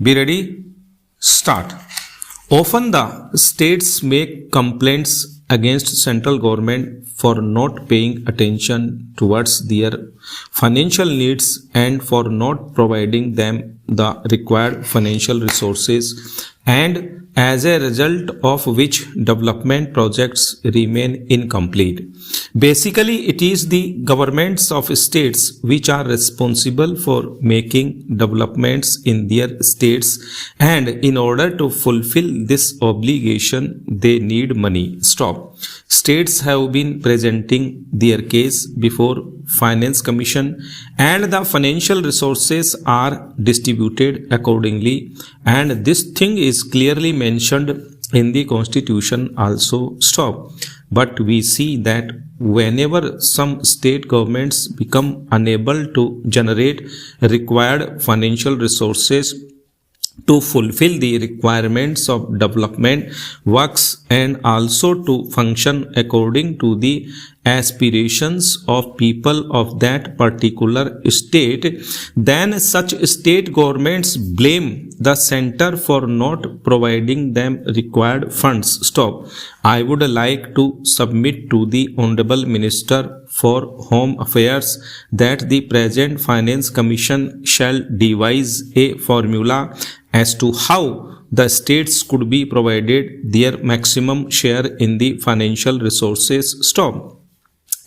Be ready? Start. Often the states make complaints against central government for not paying attention towards their financial needs and for not providing them the required financial resources, and as a result of which development projects remain incomplete. Basically, it is the governments of states which are responsible for making developments in their states, and in order to fulfill this obligation, they need money. Stop. States have been presenting their case before Finance Commission, and the financial resources are distributed accordingly, and this thing is clearly mentioned in the Constitution also. Stop. But we see that whenever some state governments become unable to generate required financial resources to fulfill the requirements of development works and also to function according to the aspirations of people of that particular state, then such state governments blame the center for not providing them required funds. Stop. I would like to submit to the Honorable Minister for Home Affairs that the present Finance Commission shall devise a formula as to how the states could be provided their maximum share in the financial resources. Stop.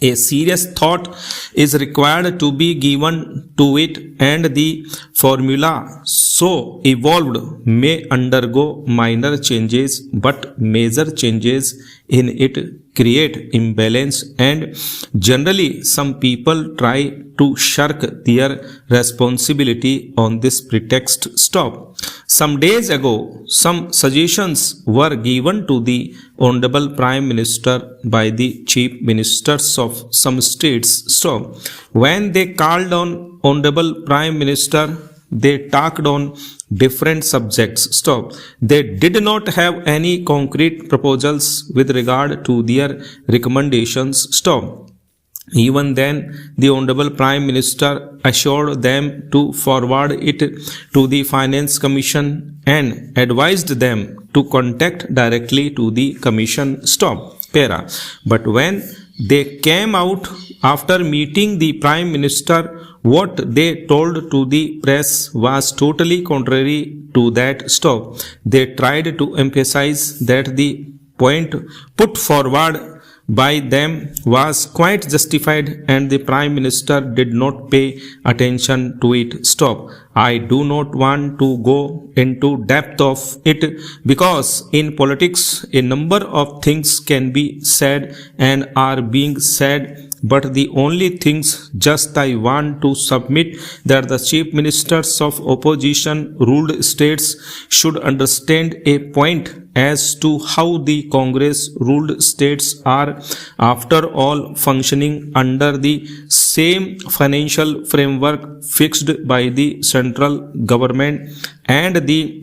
A serious thought is required to be given to it, and the formula so evolved may undergo minor changes, but major changes in it create imbalance, and generally some people try to shirk their responsibility on this pretext. Stop. Some days ago, some suggestions were given to the Honorable Prime Minister by the Chief Ministers of some states. So, when they called on Honorable Prime Minister, they talked on different subjects. Stop. They did not have any concrete proposals with regard to their recommendations. Stop. Even then, the Honorable Prime Minister assured them to forward it to the Finance Commission and advised them to contact directly to the Commission. Stop. Para. But when they came out after meeting the Prime Minister, what they told to the press was totally contrary to that. Stop. They tried to emphasize that the point put forward by them was quite justified, and the Prime Minister did not pay attention to it. Stop. I do not want to go into depth of it, because in politics a number of things can be said and are being said, but the only things just I want to submit that the chief ministers of opposition ruled states should understand a point as to how the Congress ruled states are after all functioning under the same financial framework fixed by the central government and the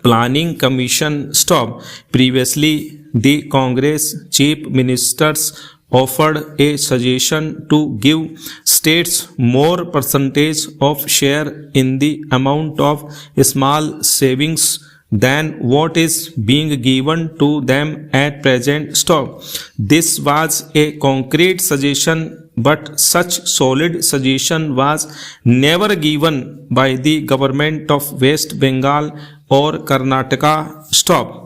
Planning Commission. Stop. Previously, the Congress chief ministers offered a suggestion to give states more percentage of share in the amount of small savings than what is being given to them at present. Stop. This was a concrete suggestion, but such solid suggestion was never given by the government of West Bengal or Karnataka. Stop.